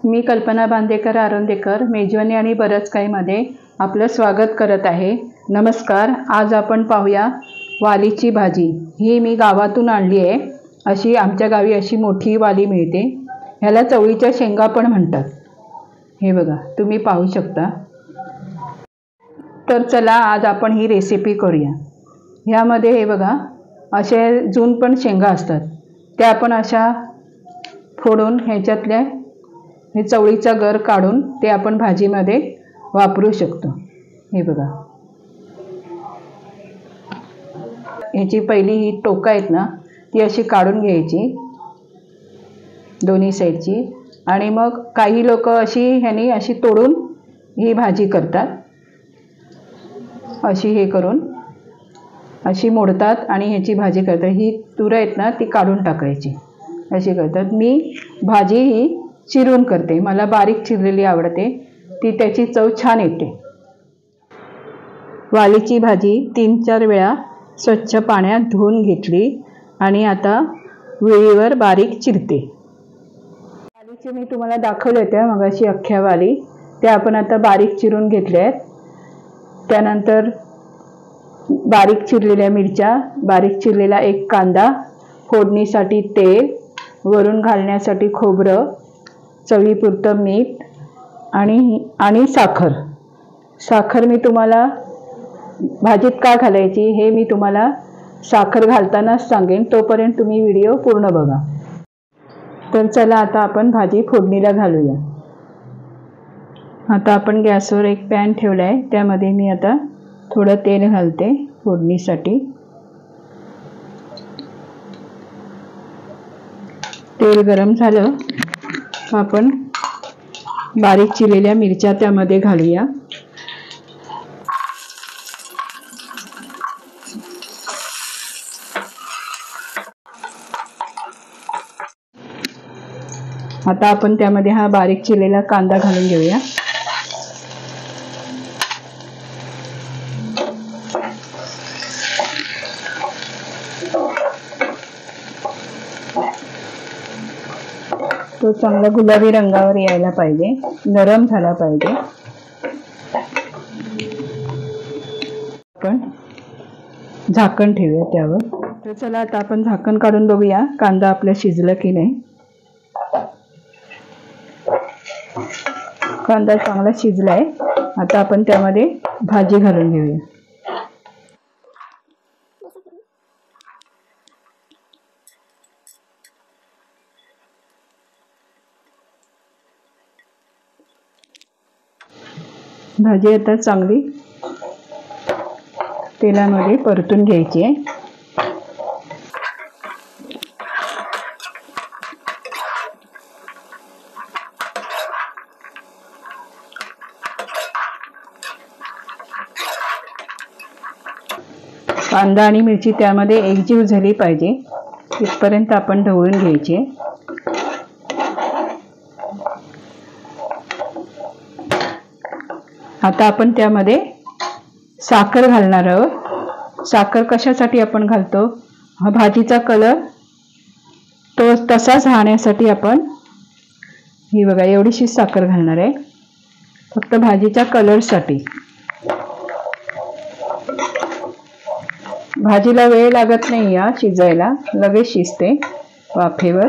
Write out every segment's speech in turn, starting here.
मी कल्पना बांदेकर आरोंदेकर मेजवानी आणि बरंच काहीमध्ये आपलं स्वागत करत आहे। नमस्कार। आज आपण पाहूया वालीची भाजी। ही मी गावातून आणली आहे। अशी आमच्या गावी अशी मोठी वाली मिळते। ह्याला चवळीच्या शेंगा पण म्हणतात। हे बघा, तुम्ही पाहू शकता। तर चला आज आपण ही रेसिपी करूया। ह्यामध्ये हे बघा, असे जून पण शेंगा असतात, त्या आपण अशा फोडून ह्याच्यातल्या हे चवळीचा गर काढून ते आपण भाजीमध्ये वापरू शकतो। हे बघा, ह्याची पहिली ही टोकं आहेत ना, ती अशी काढून घ्यायची दोन्ही साईडची, आणि मग काही लोक अशी ह्यानी अशी तोडून ही भाजी करतात। अशी हे करून अशी मोडतात आणि ह्याची भाजी करतात। ही तुरं आहेत ना, ती काढून टाकायची, अशी करतात। मी भाजी ही चिरून करते, मला बारीक चिरलेली आवडते, ती त्याची चव छान येते। वालीची भाजी 3-4 वेळा स्वच्छ पाण्यात धुवून घेतली आणि आता वेळीवर बारीक चिरते। वालीची मी तुम्हाला दाखवले होते मगाशी अख्ख्या वाली, त्या आपण आता बारीक चिरून घेतल्या आहेत। त्यानंतर बारीक चिरलेल्या मिरच्या, बारीक चिरलेला एक कांदा, फोडणीसाठी तेल, वरून घालण्यासाठी खोबरं, चवीपुरतं मीठ आणि साखर। साखर मी तुम्हाला भाजीत का घालायची हे मी तुम्हाला साखर घालतानाच सांगेन, तोपर्यंत तुम्ही व्हिडिओ पूर्ण बघा। तर चला आता आपण भाजी फोडणीला घालूया। आता आपण गॅसवर एक पॅन ठेवला आहे, त्यामध्ये मी आता थोडं तेल घालते फोडणीसाठी। तेल गरम झालं, आपण बारीक चिरलेल्या मिरच्या त्यामध्ये घालूया। आता आपण त्यामध्ये हा बारीक चिरलेला कांदा घालून घेऊया। तो चांगला गुलाबी रंगावर यायला पाहिजे, नरम झाला पाहिजे। आपण झाकण ठेवूया त्यावर। तर चला आता आपण झाकण काढून बघूया कांदा आपला शिजला की नाही। कांदा चांगला शिजलाय। आता आपण त्यामध्ये भाजी घालून घेऊया। भाजी आता चांगली तेलामध्ये परतून घ्यायची आहे। कांदा आणि मिरची त्यामध्ये एकजीव झाली पाहिजे, इथपर्यंत आपण ढवळून घ्यायची। आता आपण त्यामध्ये साखर घालणार आहोत। साखर कशासाठी आपण घालतो, हा भाजीचा कलर तो तसाच राहण्यासाठी आपण ही बघा एवढीशी साखर घालणार आहे, फक्त भाजीच्या कलरसाठी। भाजीला वेळ लागत नाही या शिजायला, लगेच शिजते वाफेवर।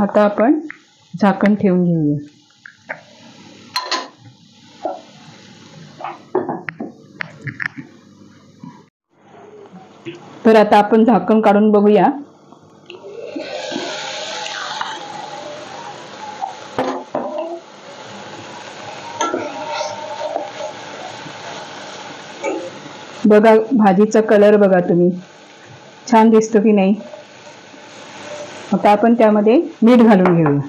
आता आपण झाकण ठेवून घेऊया। तर आता आपण झाकण काढून बघूया। बघा भाजीचा कलर बघा तुम्ही, छान दिसतो की नाही। आता आपण त्यामध्ये मीठ घालून घेऊया।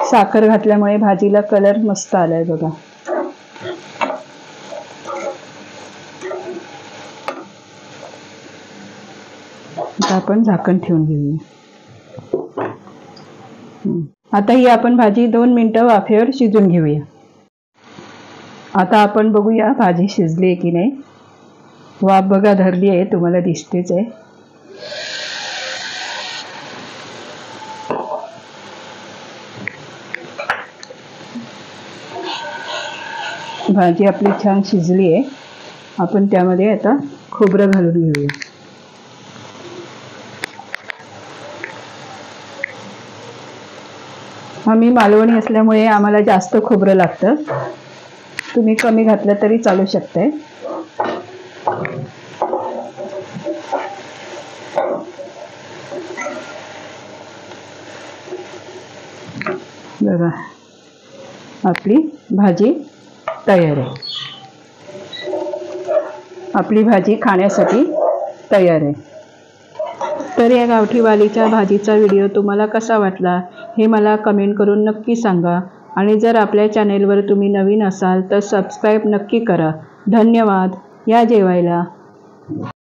साखर घातल्यामुळे भाजीला कलर मस्त आलाय बघा। आता आपण झाकण ठेवून घेऊया। आता ही आपण भाजी 2 मिनिटं वाफेवर शिजून घेऊया। आता आपण बघूया भाजी शिजली आहे की नाही. वाफ बघा धरली आहे, तुम्हाला दिसतेच आहे. भाजी आपली छान शिजली आहे. आपण त्यामध्ये आता खोबरं घालून घेऊया. आम्ही मालवणी असल्यामुळे आम्हाला जास्त खोबरं लागतं. तुम्ही कमी घातलं तरी चालू शकते. बघा आपली भाजी तयार आहे. आपली भाजी खाण्यासाठी तयार आहे. तर या गावठी वालीच्या भाजीचा व्हिडिओ तुम्हाला कसा वाटला हे मला कमेंट करून नक्की सांगा. आणि जर आपल्या चॅनेलवर तुम्ही नवीन असाल तर सबस्क्राईब नक्की करा. धन्यवाद. या जेवायला.